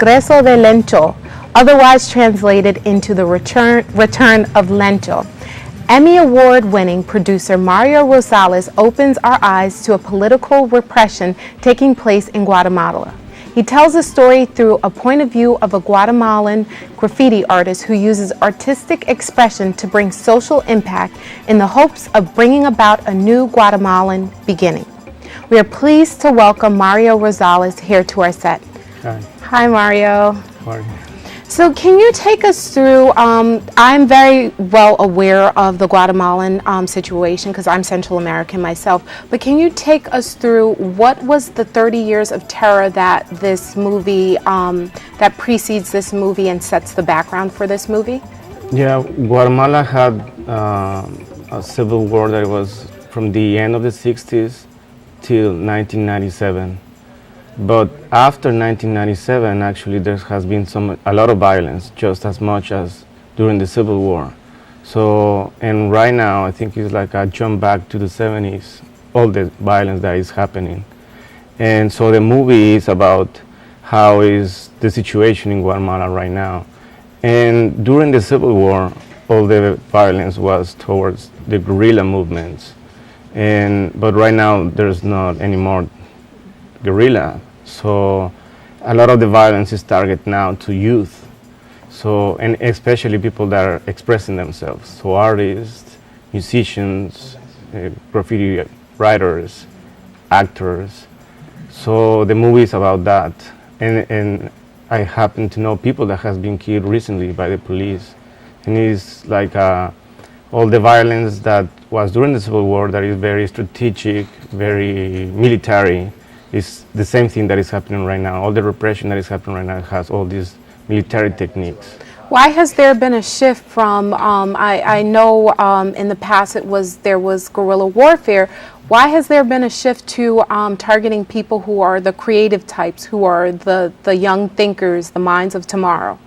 Regreso de Lencho, otherwise translated into the Return of Lencho. Emmy Award-winning producer Mario Rosales opens our eyes to a political repression taking place in Guatemala. He tells a story through a point of view of a Guatemalan graffiti artist who uses artistic expression to bring social impact in the hopes of bringing about a new Guatemalan beginning. We are pleased to welcome Mario Rosales here to our set. Hi. Hi, Mario. How are you? So can you take us through, I'm very well aware of the Guatemalan situation because I'm Central American myself, but can you take us through what was the 30 years of terror that this movie, that precedes this movie and sets the background for this movie? Yeah, Guatemala had a civil war that was from the end of the 60s till 1997. But after 1997, actually, there has been a lot of violence, just as much as during the Civil War. So, and right now, I think it's like a jump back to the 70s, all the violence that is happening. And so the movie is about how is the situation in Guatemala right now. And during the Civil War, all the violence was towards the guerrilla movements. But right now, there's not any more guerrilla. So a lot of the violence is targeted now to youth. So, and especially people that are expressing themselves. So artists, musicians, graffiti writers, actors. So the movie is about that. And I happen to know people that has been killed recently by the police. And it's like all the violence that was during the Civil War that is very strategic, very military, is the same thing that is happening right now. All the repression that is happening right now has all these military techniques. Why has there been a shift from, I know in the past there was guerrilla warfare. Why has there been a shift to targeting people who are the creative types, who are the young thinkers, the minds of tomorrow?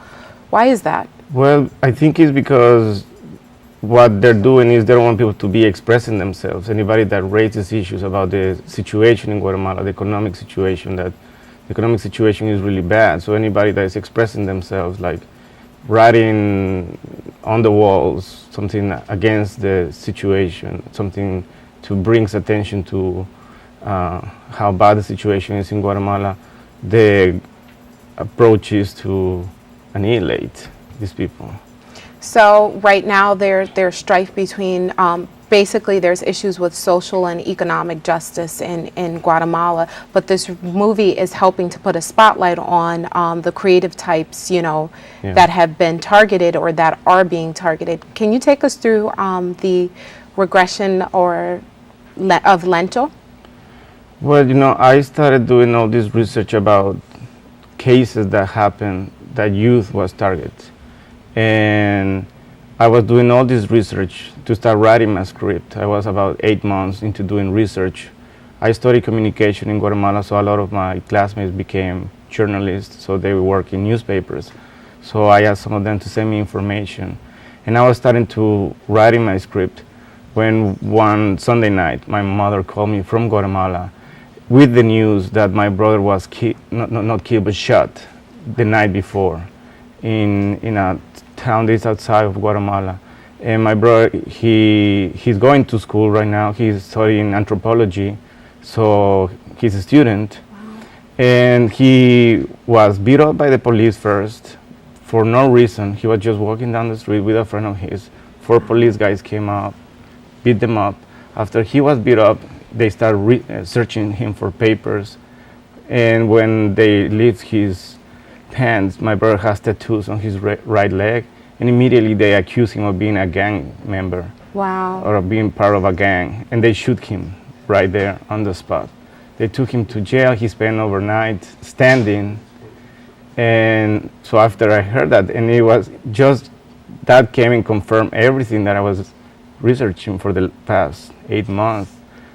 Why is that? Well, I think it's because what they're doing is they don't want people to be expressing themselves. Anybody that raises issues about the situation in Guatemala, the economic situation is really bad. So anybody that is expressing themselves, like writing on the walls, something against the situation, something to bring attention to how bad the situation is in Guatemala, the approach is to annihilate these people. So right now there's strife between, basically there's issues with social and economic justice in Guatemala, but this movie is helping to put a spotlight on the creative types, that have been targeted or that are being targeted. Can you take us through the regression of Lencho? Well, I started doing all this research about cases that happened that youth was targeted. And I was doing all this research to start writing my script. I was about 8 months into doing research. I studied communication in Guatemala, so a lot of my classmates became journalists, so they work in newspapers. So I asked some of them to send me information. And I was starting to writing my script when one Sunday night, my mother called me from Guatemala with the news that my brother was not killed, but shot the night before in a town that's outside of Guatemala. And my brother, he's going to school right now. He's studying anthropology, so he's a student. Wow. And he was beat up by the police first for no reason. He was just walking down the street with a friend of his. 4 police guys came up, beat them up. After he was beat up, they started searching him for papers. And when they lift his pants, my brother has tattoos on his right leg, and immediately they accuse him of being a gang member. Wow. Or of being part of a gang, and they shoot him right there on the spot. They took him to jail. He spent overnight standing, and so after I heard that, and it was just that came and confirmed everything that I was researching for the past 8 months.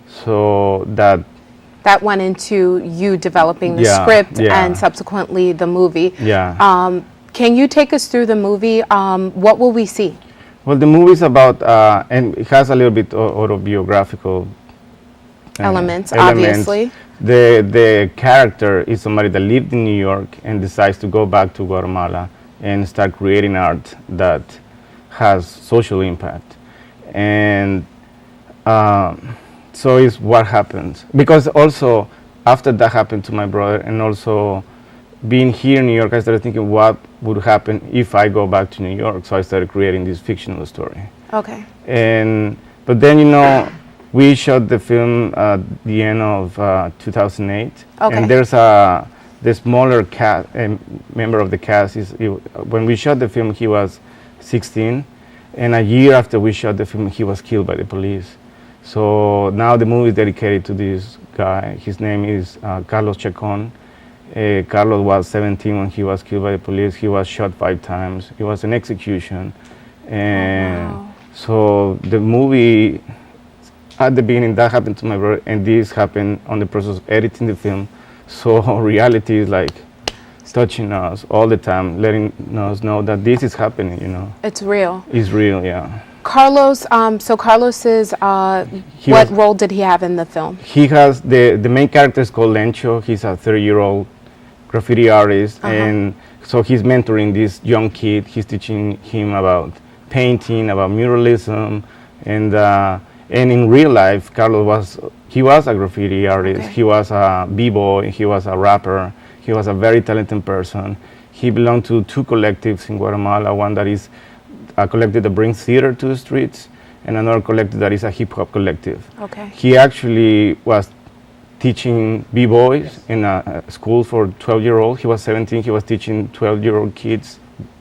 So that went into you developing the script and subsequently the movie. Yeah. Can you take us through the movie? What will we see? Well, the movie is about, and it has a little bit autobiographical elements, obviously. The character is somebody that lived in New York and decides to go back to Guatemala and start creating art that has social impact. And so is what happens. Because also, after that happened to my brother, and also being here in New York, I started thinking what would happen if I go back to New York. So I started creating this fictional story. Okay. But then, we shot the film at the end of 2008. Okay. And there's the smaller cast, member of the cast. When we shot the film, he was 16. And a year after we shot the film, he was killed by the police. So now the movie is dedicated to this guy. His name is Carlos Chacon. Carlos was 17 when he was killed by the police. He was shot 5 times. It was an execution. And wow. So the movie, at the beginning, that happened to my brother, and this happened on the process of editing the film. So reality is like touching us all the time, letting us know that this is happening, It's real. It's real, yeah. Carlos, so Carlos is, what role did he have in the film? He has, the main character is called Lencho. He's a 30-year-old graffiti artist, and so he's mentoring this young kid. He's teaching him about painting, about muralism, and in real life, Carlos was a graffiti artist. Okay. He was a b-boy. He was a rapper. He was a very talented person. He belonged to 2 collectives in Guatemala. One that is a collective that brings theater to the streets, and another collective that is a hip-hop collective. Okay. He actually was teaching b-boys in a school for 12-year-olds. He was 17. He was teaching 12-year-old kids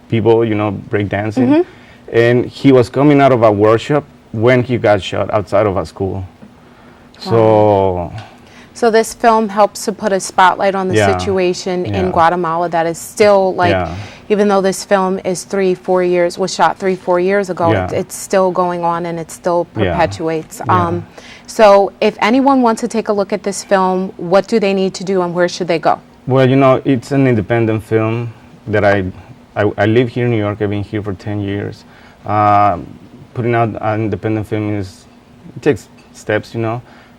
b-boy, breakdancing. And he was coming out of a workshop when he got shot outside of a school. Wow. So this film helps to put a spotlight on the situation in Guatemala that is still even though this film is 3-4 years, was shot 3-4 years ago, it's still going on and it still perpetuates. So if anyone wants to take a look at this film, what do they need to do and where should they go? Well, it's an independent film that I live here in New York. I've been here for 10 years. Putting out an independent film it takes steps,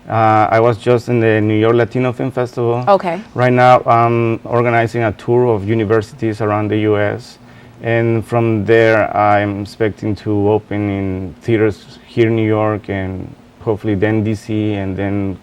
I was just in the New York Latino Film Festival. Okay. Right now, I'm organizing a tour of universities around the U.S. And from there, I'm expecting to open in theaters here in New York and hopefully then D.C. and then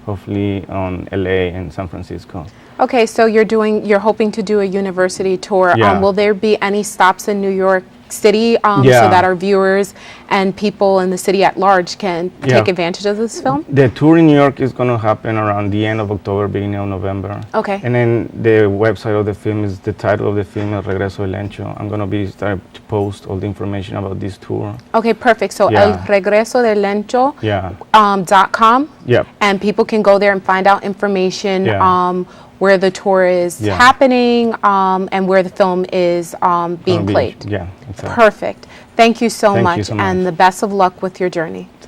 hopefully on L.A. and San Francisco. Okay, so you're hoping to do a university tour. Will there be any stops in New York City so that our viewers and people in the city at large can take advantage of this film? The tour in New York is going to happen around the end of October, beginning of November. Okay. And then the website of the film is the title of the film, El Regreso De Lencho. I'm going to be starting to post all the information about this tour. Okay, perfect. So El Regreso De Lencho .com. Yeah. And people can go there and find out information where the tour is happening and where the film is being played. Yeah, exactly. Perfect. Thank you so Thank much, you so much. and the best of luck with your journey.